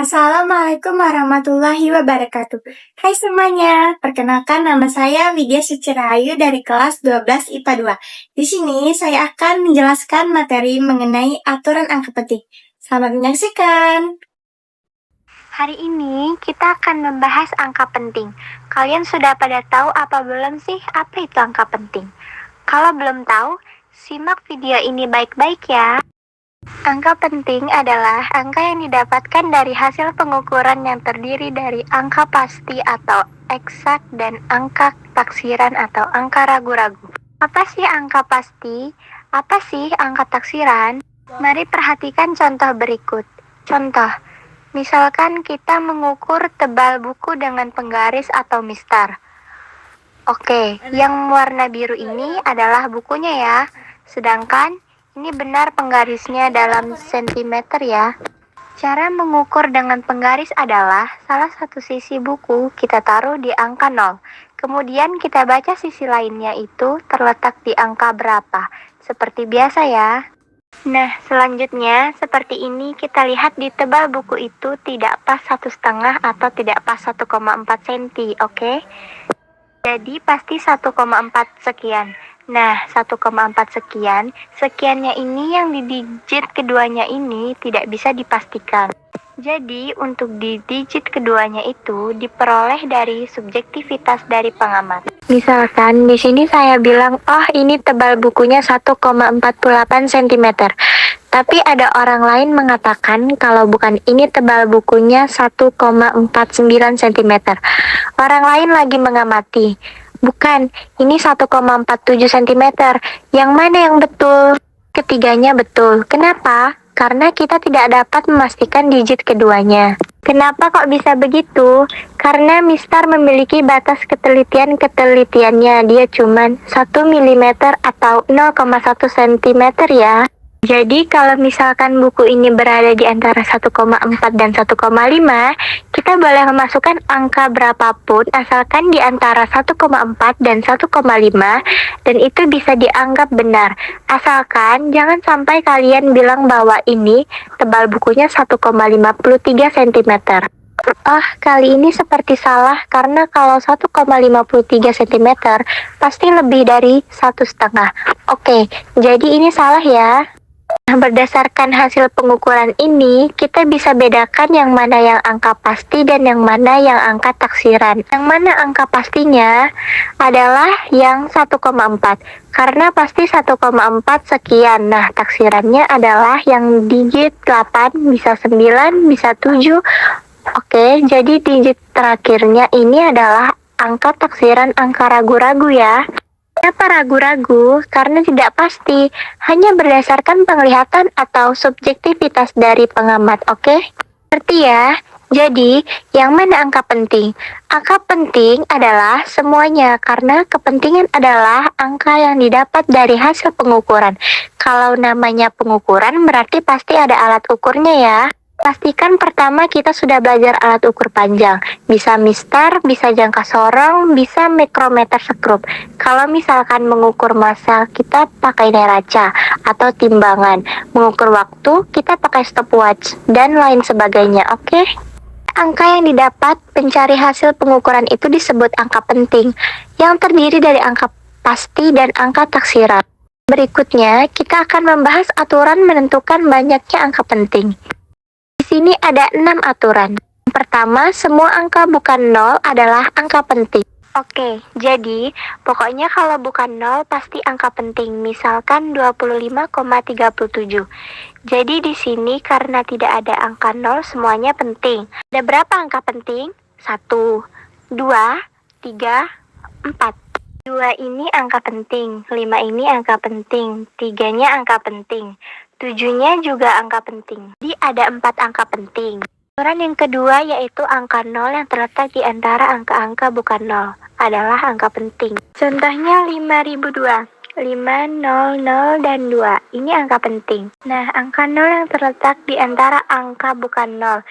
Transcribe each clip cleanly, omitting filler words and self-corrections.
Assalamualaikum warahmatullahi wabarakatuh. Hai semuanya, perkenalkan nama saya Widya Sucirayu dari kelas 12 IPA 2. Di sini saya akan menjelaskan materi mengenai aturan angka penting. Selamat menyaksikan. Hari ini kita akan membahas angka penting. Kalian sudah pada tahu apa belum sih apa itu angka penting? Kalau belum tahu, simak video ini baik-baik ya. Angka penting adalah angka yang didapatkan dari hasil pengukuran yang terdiri dari angka pasti atau eksak dan angka taksiran atau angka ragu-ragu. Apa sih angka pasti? Apa sih angka taksiran? Mari perhatikan contoh berikut. Contoh, misalkan kita mengukur tebal buku dengan penggaris atau mistar. Oke, yang warna biru ini adalah bukunya ya. Sedangkan ini benar penggarisnya dalam sentimeter ya. Cara mengukur dengan penggaris adalah salah satu sisi buku kita taruh di angka 0. Kemudian kita baca sisi lainnya itu terletak di angka berapa. Seperti biasa ya. Nah, selanjutnya seperti ini kita lihat di tebal buku itu tidak pas 1,5 atau tidak pas 1,4 cm, oke? Jadi pasti 1,4 sekian. Nah, 1,4 sekian, sekiannya ini yang di digit keduanya ini tidak bisa dipastikan. Jadi, untuk di digit keduanya itu diperoleh dari subjektivitas dari pengamat. Misalkan di sini saya bilang, oh ini tebal bukunya 1,48 cm. Tapi ada orang lain mengatakan kalau bukan ini tebal bukunya 1,49 cm. Orang lain lagi mengamati. Bukan, ini 1,47 cm. Yang mana yang betul? Ketiganya betul. Kenapa? Karena kita tidak dapat memastikan digit keduanya. Kenapa kok bisa begitu? Karena mistar memiliki batas ketelitiannya. Dia cuma 1 mm atau 0,1 cm ya. Jadi kalau misalkan buku ini berada di antara 1,4 dan 1,5, kita boleh memasukkan angka berapapun asalkan di antara 1,4 dan 1,5 dan itu bisa dianggap benar. Asalkan jangan sampai kalian bilang bahwa ini tebal bukunya 1,53 cm. Oh, kali ini seperti salah karena kalau 1,53 cm pasti lebih dari 1,5. Oke, jadi ini salah ya. Nah, berdasarkan hasil pengukuran ini, kita bisa bedakan yang mana yang angka pasti dan yang mana yang angka taksiran. Yang mana angka pastinya adalah yang 1,4, karena pasti 1,4 sekian. Nah, taksirannya adalah yang digit 8, bisa 9, bisa 7. Oke, jadi digit terakhirnya ini adalah angka taksiran angka ragu-ragu ya. Kenapa ragu-ragu? Karena tidak pasti, hanya berdasarkan penglihatan atau subjektivitas dari pengamat, oke? Ngerti ya? Jadi, yang mana angka penting? Angka penting adalah semuanya, karena kepentingan adalah angka yang didapat dari hasil pengukuran. Kalau namanya pengukuran, berarti pasti ada alat ukurnya ya. Pastikan pertama kita sudah belajar alat ukur panjang. Bisa mistar, bisa jangka sorong, bisa mikrometer skrup. Kalau misalkan mengukur massa, kita pakai neraca atau timbangan. Mengukur waktu, kita pakai stopwatch, dan lain sebagainya, oke? Angka yang didapat pencari hasil pengukuran itu disebut angka penting, yang terdiri dari angka pasti dan angka taksiran. Berikutnya, kita akan membahas aturan menentukan banyaknya angka penting. Di sini ada 6 aturan. Yang pertama, semua angka bukan 0 adalah angka penting. Oke, jadi pokoknya kalau bukan 0 pasti angka penting. Misalkan 25,37. Jadi di sini karena tidak ada angka 0 semuanya penting. Ada berapa angka penting? 1, 2, 3, 4. 2 ini angka penting, 5 ini angka penting, 3-nya angka penting. 7-nya juga angka penting. Jadi ada 4 angka penting. Aturan yang kedua yaitu angka 0 yang terletak di antara angka-angka bukan 0 adalah angka penting. Contohnya 5002. 5, 0, 0, dan 2. Ini angka penting. Nah, angka 0 yang terletak di antara angka bukan 0.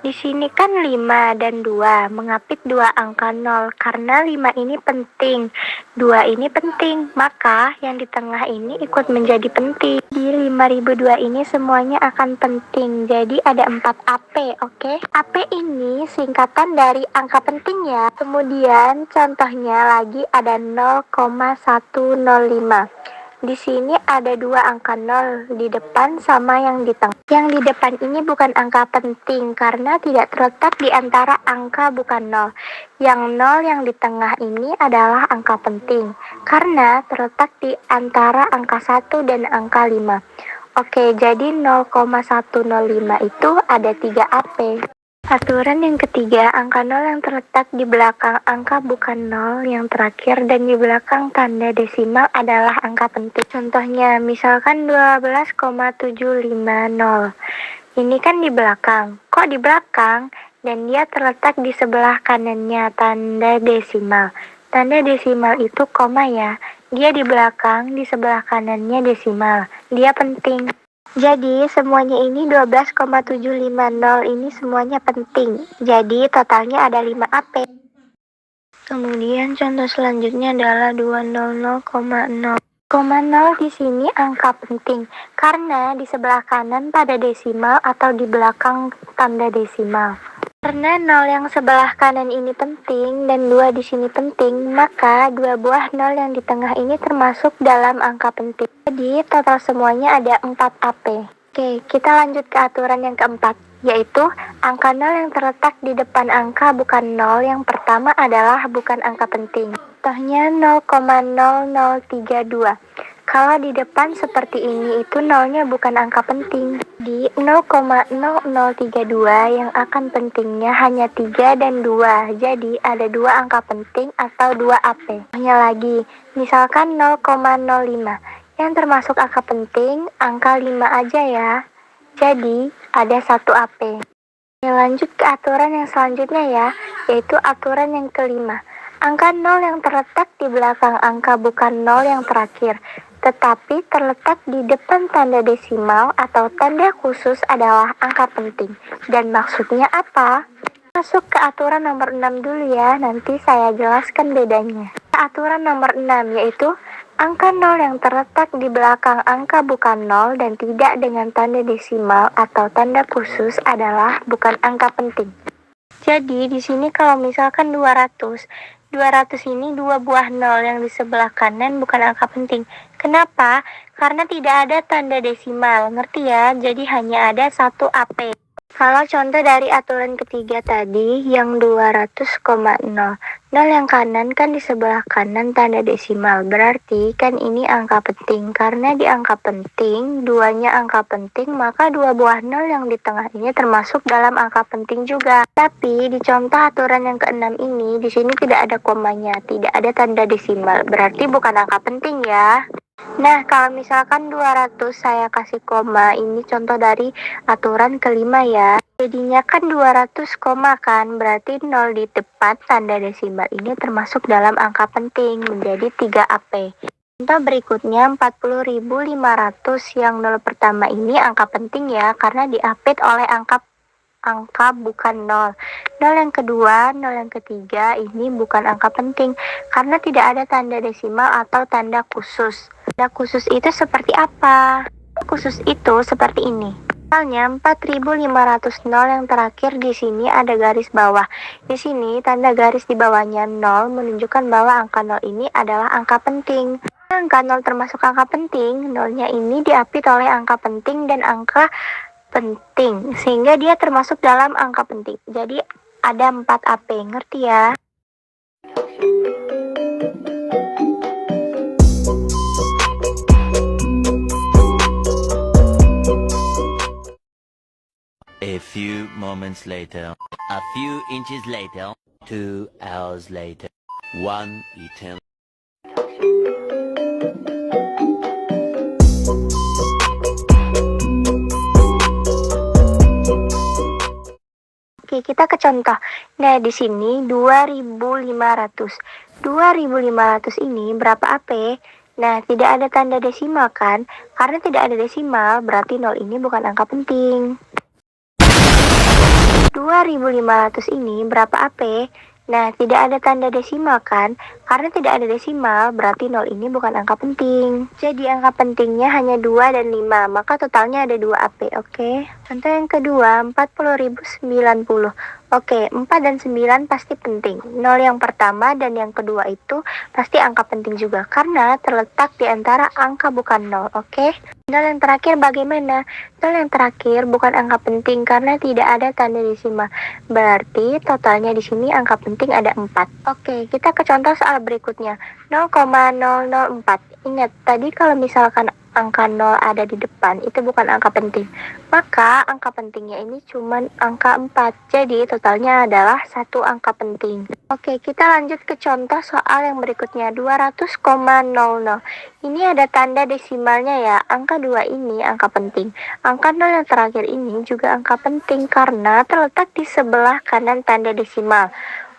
Di sini kan 5 dan 2, mengapit dua angka 0 karena 5 ini penting, 2 ini penting, maka yang di tengah ini ikut menjadi penting. Di 5002 ini semuanya akan penting, jadi ada 4 AP, oke? AP ini singkatan dari angka penting ya. Kemudian contohnya lagi ada 0,105. Di sini ada dua angka 0 di depan sama yang di tengah. Yang di depan ini bukan angka penting karena tidak terletak di antara angka bukan 0. Yang 0 yang di tengah ini adalah angka penting karena terletak di antara angka 1 dan angka 5. Oke, jadi 0,105 itu ada 3 AP. Aturan yang ketiga, angka 0 yang terletak di belakang angka bukan 0 yang terakhir dan di belakang tanda desimal adalah angka penting. Contohnya, misalkan 12,750. Ini kan di belakang. Kok di belakang? Dan dia terletak di sebelah kanannya tanda desimal. Tanda desimal itu koma ya. Dia di belakang, di sebelah kanannya desimal. Dia penting. Jadi semuanya ini 12,750 ini semuanya penting. Jadi totalnya ada 5 AP. Kemudian contoh selanjutnya adalah 200,0. 0 di sini angka penting karena di sebelah kanan pada desimal atau di belakang tanda desimal. Karena 0 yang sebelah kanan ini penting dan 2 di sini penting, maka 2 buah 0 yang di tengah ini termasuk dalam angka penting. Jadi total semuanya ada 4 AP. Oke, kita lanjut ke aturan yang keempat, yaitu angka 0 yang terletak di depan angka bukan 0 yang pertama adalah bukan angka penting. Contohnya 0,0032. Kalau di depan seperti ini itu nolnya bukan angka penting. Di 0,0032 yang akan pentingnya hanya 3 dan 2. Jadi ada 2 angka penting atau 2 AP. Hanya lagi, misalkan 0,05. Yang termasuk angka penting, angka 5 aja ya. Jadi ada 1 AP. Lanjut ke aturan yang selanjutnya ya, yaitu aturan yang kelima. Angka 0 yang terletak di belakang angka bukan 0 yang terakhir, tetapi terletak di depan tanda desimal atau tanda khusus adalah angka penting. Dan maksudnya apa? Masuk ke aturan nomor 6 dulu ya, nanti saya jelaskan bedanya. Aturan nomor 6 yaitu angka 0 yang terletak di belakang angka bukan 0 dan tidak dengan tanda desimal atau tanda khusus adalah bukan angka penting. Jadi di sini kalau misalkan 200 ini 2 buah 0 yang di sebelah kanan bukan angka penting. Kenapa? Karena tidak ada tanda desimal, ngerti ya? Jadi hanya ada 1 AP. Kalau contoh dari aturan ketiga tadi, yang 200,0. 0 yang kanan kan di sebelah kanan tanda desimal, berarti kan ini angka penting. Karena di angka penting, duanya angka penting, maka 2 buah 0 yang di tengah ini termasuk dalam angka penting juga. Tapi di contoh aturan yang keenam ini, di sini tidak ada komanya, tidak ada tanda desimal, berarti bukan angka penting ya. Nah, kalau misalkan 200 saya kasih koma, ini contoh dari aturan kelima ya. Jadinya kan 200 koma kan, berarti 0 di depan tanda desimal ini termasuk dalam angka penting, menjadi 3 AP. Contoh berikutnya 40.500 yang 0 pertama ini angka penting ya, karena diapit oleh angka bukan 0. 0 yang kedua, 0 yang ketiga ini bukan angka penting karena tidak ada tanda desimal atau tanda khusus. Tanda khusus itu seperti apa? Khusus itu seperti ini. Misalnya 4.500 0 yang terakhir di sini ada garis bawah. Di sini tanda garis di bawahnya 0 menunjukkan bahwa angka 0 ini adalah angka penting. Angka 0 termasuk angka penting, 0-nya ini diapit oleh angka penting dan angka penting, sehingga dia termasuk dalam angka penting. Jadi ada 4 AP, ngerti ya? A few moments later, a few inches later, 2 hours later, 1 eternal. Oke, kita ke contoh. Nah, di sini 2.500. 2.500 ini berapa AP? Nah, tidak ada tanda desimal kan? Karena tidak ada desimal, berarti 0 ini bukan angka penting. 2500 ini berapa AP? Nah, tidak ada tanda desimal kan? Karena tidak ada desimal, berarti 0 ini bukan angka penting. Jadi angka pentingnya hanya 2 dan 5, maka totalnya ada 2 AP, oke? Contoh yang kedua, 40.090. Oke, 4 dan 9 pasti penting. 0 yang pertama dan yang kedua itu pasti angka penting juga, karena terletak di antara angka bukan 0, oke? 0 yang terakhir bagaimana? 0 yang terakhir bukan angka penting karena tidak ada tanda desimal. Berarti totalnya di sini angka penting ada 4. Oke, kita ke contoh soal berikutnya. 0,004. Ingat, tadi kalau misalkan angka 0 ada di depan, itu bukan angka penting. Maka angka pentingnya ini cuma angka 4. Jadi totalnya adalah satu angka penting. Oke, kita lanjut ke contoh soal yang berikutnya. 200,00. Ini ada tanda desimalnya ya. Angka 2 ini angka penting. Angka 0 yang terakhir ini juga angka penting karena terletak di sebelah kanan tanda desimal.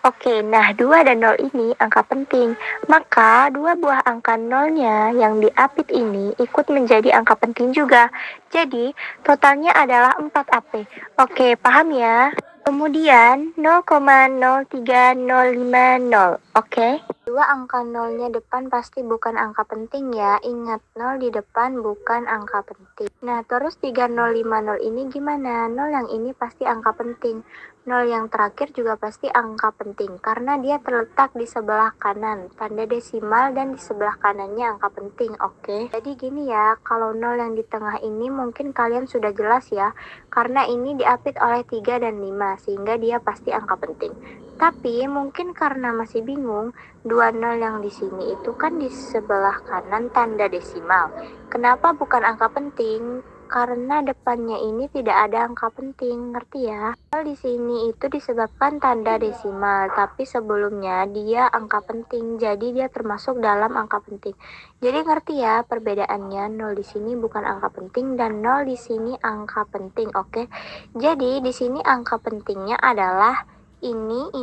Oke, nah 2 dan 0 ini angka penting. Maka dua buah angka 0-nya yang diapit ini ikut menjadi angka penting juga. Jadi totalnya adalah 4 AP. Oke, paham ya? Kemudian 0,03050. Oke. Dua angka 0-nya depan pasti bukan angka penting ya. Ingat, 0 di depan bukan angka penting. Nah, terus 3050 ini gimana? 0 yang ini pasti angka penting. 0 yang terakhir juga pasti angka penting karena dia terletak di sebelah kanan tanda desimal dan di sebelah kanannya angka penting, oke? Jadi gini ya, kalau 0 yang di tengah ini mungkin kalian sudah jelas ya, karena ini diapit oleh 3 dan 5 sehingga dia pasti angka penting. Tapi mungkin karena masih bingung, 20 yang di sini itu kan di sebelah kanan tanda desimal. Kenapa bukan angka penting? Karena depannya ini tidak ada angka penting, ngerti ya? Di sini itu disebabkan tanda desimal, tapi sebelumnya dia angka penting, jadi dia termasuk dalam angka penting. Jadi ngerti ya perbedaannya, 0 di sini bukan angka penting dan 0 di sini angka penting, oke? Jadi di sini angka pentingnya adalah ini,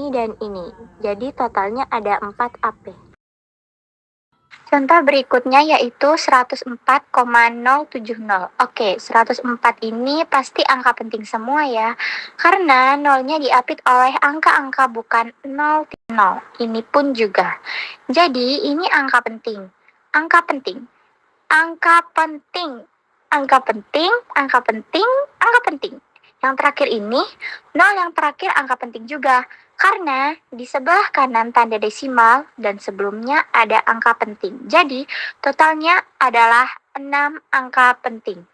dan ini. Jadi totalnya ada 4 AP. Contoh berikutnya yaitu 104,070. Oke, 104 ini pasti angka penting semua ya. Karena nolnya diapit oleh angka-angka bukan 0, 0. Ini pun juga. Jadi ini angka penting. Angka penting. Angka penting. Angka penting, angka penting, angka penting. Yang terakhir ini, 0 yang terakhir angka penting juga. Karena di sebelah kanan tanda desimal dan sebelumnya ada angka penting. Jadi totalnya adalah 6 angka penting.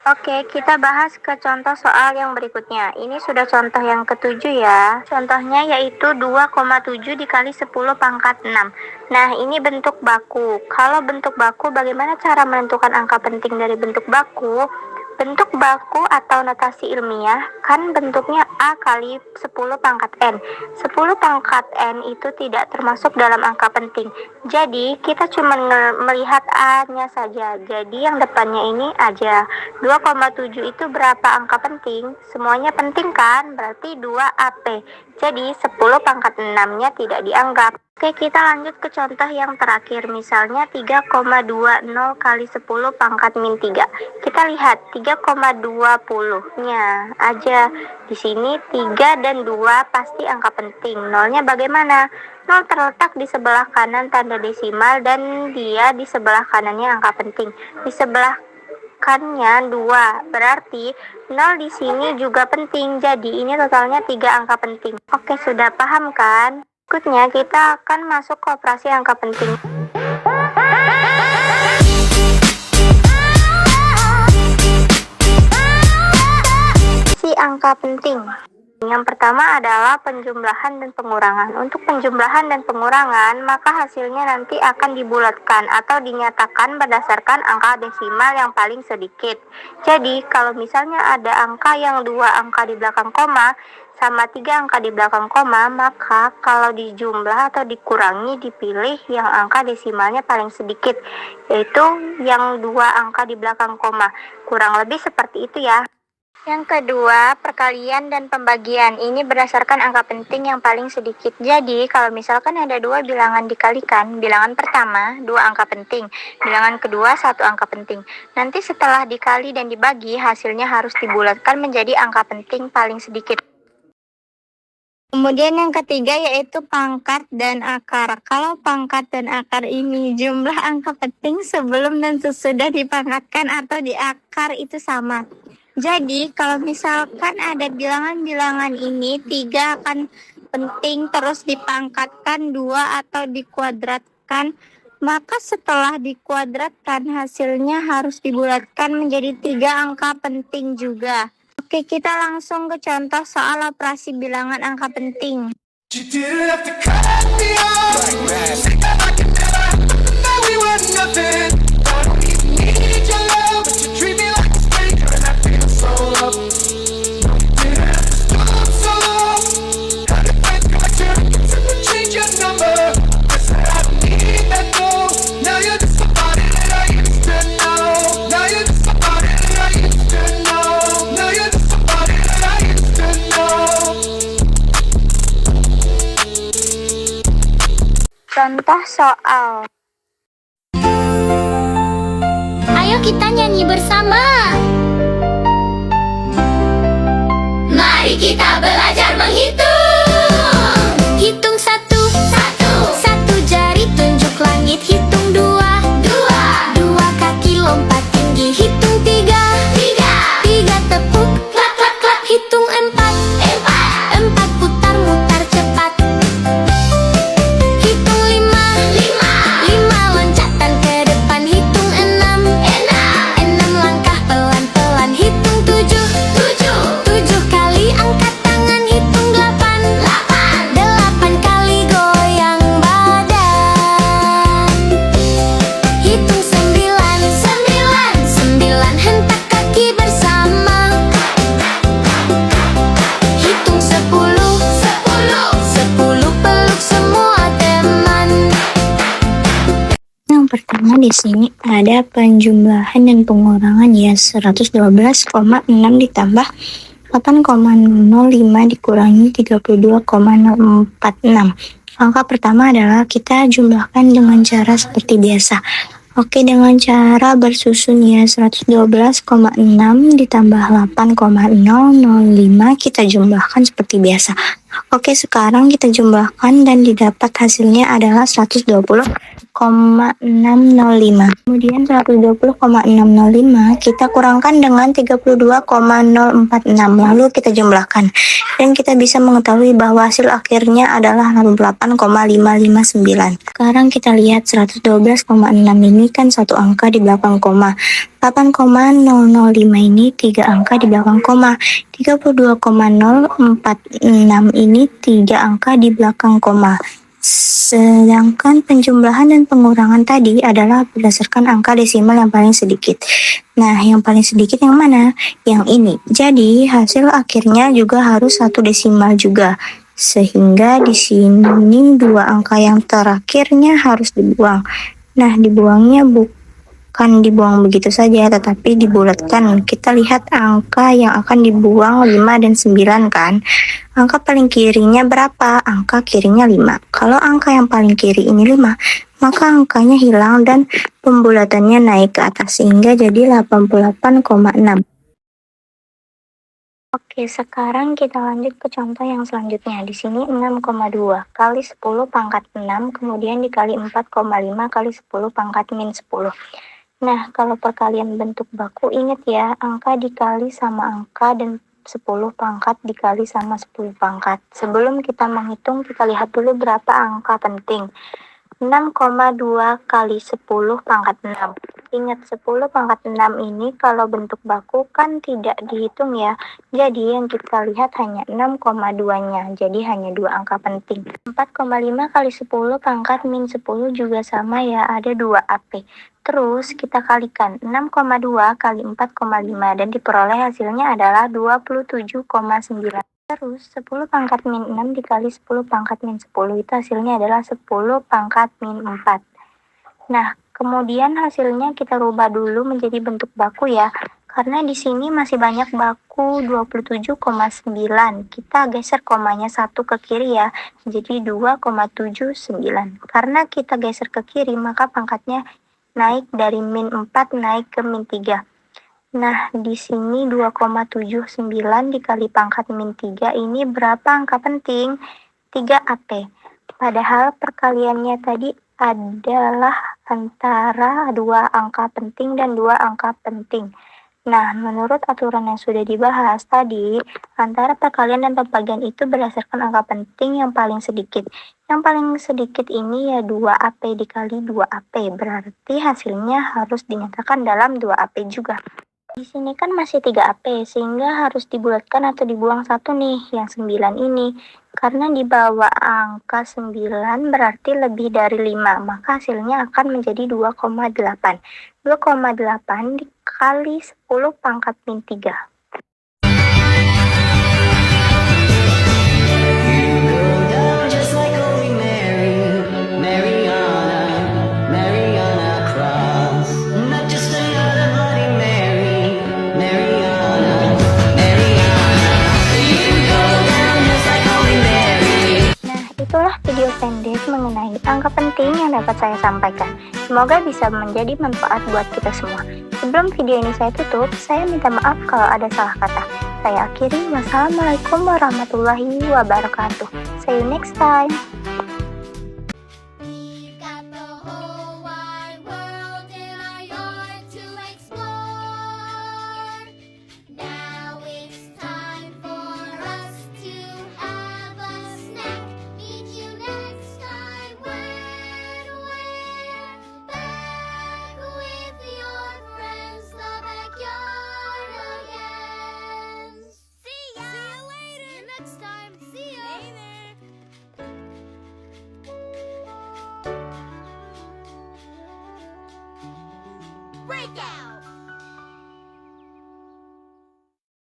Oke, kita bahas ke contoh soal yang berikutnya. Ini sudah contoh yang ketujuh ya. Contohnya yaitu 2,7 dikali 10 pangkat 6. Nah, ini bentuk baku. Kalau bentuk baku, bagaimana cara menentukan angka penting dari bentuk baku? Bentuk baku atau notasi ilmiah kan bentuknya A kali 10 pangkat N. 10 pangkat N itu tidak termasuk dalam angka penting. Jadi kita cuma melihat A-nya saja. Jadi yang depannya ini aja. 2,7 itu berapa angka penting? Semuanya penting kan? Berarti 2 AP. Jadi 10 pangkat 6-nya tidak dianggap. Oke, kita lanjut ke contoh yang terakhir. Misalnya 3,20 kali 10 pangkat min 3. Kita lihat 3,20-nya aja. Di sini 3 dan 2 pasti angka penting. Nolnya bagaimana? 0 terletak di sebelah kanan tanda desimal dan dia di sebelah kanannya angka penting. Di sebelah kanannya 2. Berarti 0 di sini juga penting. Jadi ini totalnya 3 angka penting. Oke, sudah paham kan? Berikutnya kita akan masuk ke operasi angka penting. Si angka penting. Yang pertama adalah penjumlahan dan pengurangan. Untuk penjumlahan dan pengurangan, maka hasilnya nanti akan dibulatkan atau dinyatakan berdasarkan angka desimal yang paling sedikit. Jadi, kalau misalnya ada angka yang 2 angka di belakang koma, sama 3 angka di belakang koma, maka kalau dijumlah atau dikurangi dipilih yang angka desimalnya paling sedikit, yaitu yang 2 angka di belakang koma. Kurang lebih seperti itu ya. Yang kedua, perkalian dan pembagian. Ini berdasarkan angka penting yang paling sedikit. Jadi, kalau misalkan ada dua bilangan dikalikan, bilangan pertama, dua angka penting. Bilangan kedua, satu angka penting. Nanti setelah dikali dan dibagi, hasilnya harus dibulatkan menjadi angka penting paling sedikit. Kemudian yang ketiga yaitu pangkat dan akar. Kalau pangkat dan akar ini jumlah angka penting sebelum dan sesudah dipangkatkan atau diakar itu sama. Jadi kalau misalkan ada bilangan-bilangan ini 3 akan penting terus dipangkatkan 2 atau dikuadratkan, maka setelah dikuadratkan hasilnya harus dibulatkan menjadi 3 angka penting juga. Oke, kita langsung ke contoh soal operasi bilangan angka penting. You didn't have to cut me off. Say that I can never know we were nothing. I don't even need your love, but you treat me like a stranger, and I feel so low. No, you didn't have to stop so long. Had to fight through my turn, to change your number. Listen, I don't need that though. Now you're just somebody that I used to know. Now you're just somebody that I used to know. Now you're just somebody that I used to know. Contoh soal. Ayo kita nyanyi bersama. Mari kita belajar menghitung. Hitung satu, satu jari tunjuk langit. Hitung dua, dua kaki lompat tinggi. Hitung tiga, tiga tepuk klap klap klap. Hitung empat, empat putar mutar cepat. Hitung lima, lima loncatan ke depan. Hitung enam, enam langkah pelan-pelan. Hitung tujuh, tujuh kali angkat tangan. Hitung delapan, delapan kali goyang badan. Hitung sembilan, sembilan hentak kaki bersama. Hitung sepuluh, sepuluh peluk semua teman. Yang pertama di sini ada penjumlahan dan pengurangan ya. 112,6 ditambah 8,05 dikurangi 32,046. Angka pertama adalah kita jumlahkan dengan cara seperti biasa. Oke, dengan cara bersusun ya. 112,6 ditambah 8,005 kita jumlahkan seperti biasa. Oke, sekarang kita jumlahkan dan didapat hasilnya adalah 120,605. Kemudian 120,605 kita kurangkan dengan 32,046. Lalu kita jumlahkan. Dan kita bisa mengetahui bahwa hasil akhirnya adalah 68,559. Sekarang kita lihat 112,6 ini kan satu angka di belakang koma. 8,005 ini 3 angka di belakang koma. 32,046 ini 3 angka di belakang koma. Sedangkan penjumlahan dan pengurangan tadi adalah berdasarkan angka desimal yang paling sedikit. Nah, yang paling sedikit yang mana? Yang ini. Jadi, hasil akhirnya juga harus satu desimal juga. Sehingga di sini 2 angka yang terakhirnya harus dibuang. Nah, dibuangnya bukan dibuang begitu saja, tetapi dibulatkan. Kita lihat angka yang akan dibuang 5 dan 9 kan. Angka paling kirinya berapa? Angka kirinya 5. Kalau angka yang paling kiri ini 5, maka angkanya hilang dan pembulatannya naik ke atas sehingga jadi 88,6. Oke, sekarang kita lanjut ke contoh yang selanjutnya. Di sini 6,2 kali 10 pangkat 6, kemudian dikali 4,5 kali 10 pangkat min 10. Nah, kalau perkalian bentuk baku, ingat ya, angka dikali sama angka dan 10 pangkat dikali sama 10 pangkat. Sebelum kita menghitung, kita lihat dulu berapa angka penting. 6,2 kali 10 pangkat 6. Ingat 10 pangkat 6 ini kalau bentuk baku kan tidak dihitung ya. Jadi yang kita lihat hanya 6,2-nya. Jadi hanya 2 angka penting. 4,5 kali 10 pangkat min 10 juga sama ya, ada 2 AP. Terus kita kalikan 6,2 kali 4,5 dan diperoleh hasilnya adalah 27,9. Terus 10 pangkat min 6 dikali 10 pangkat min 10 itu hasilnya adalah 10 pangkat min 4. Nah, kemudian hasilnya kita rubah dulu menjadi bentuk baku ya. Karena di sini masih banyak baku 27,9. Kita geser komanya 1 ke kiri ya, jadi 2,79. Karena kita geser ke kiri, maka pangkatnya naik dari min 4 naik ke min 3. Nah, di sini 2,79 dikali pangkat min 3 ini berapa angka penting? 3AP. Padahal perkaliannya tadi adalah antara 2 angka penting dan 2 angka penting. Nah, menurut aturan yang sudah dibahas tadi, antara perkalian dan pembagian itu berdasarkan angka penting yang paling sedikit. Yang paling sedikit ini ya 2AP dikali 2AP, berarti hasilnya harus dinyatakan dalam 2AP juga. Di sini kan masih 3AP, sehingga harus dibulatkan atau dibuang 1 nih, yang 9 ini. Karena di bawah angka 9 berarti lebih dari 5, maka hasilnya akan menjadi 2,8. 2,8 dikali 10 pangkat min 3. Itulah video pendek mengenai angka penting yang dapat saya sampaikan. Semoga bisa menjadi manfaat buat kita semua. Sebelum video ini saya tutup, saya minta maaf kalau ada salah kata. Saya akhiri, wassalamualaikum warahmatullahi wabarakatuh. See you next time.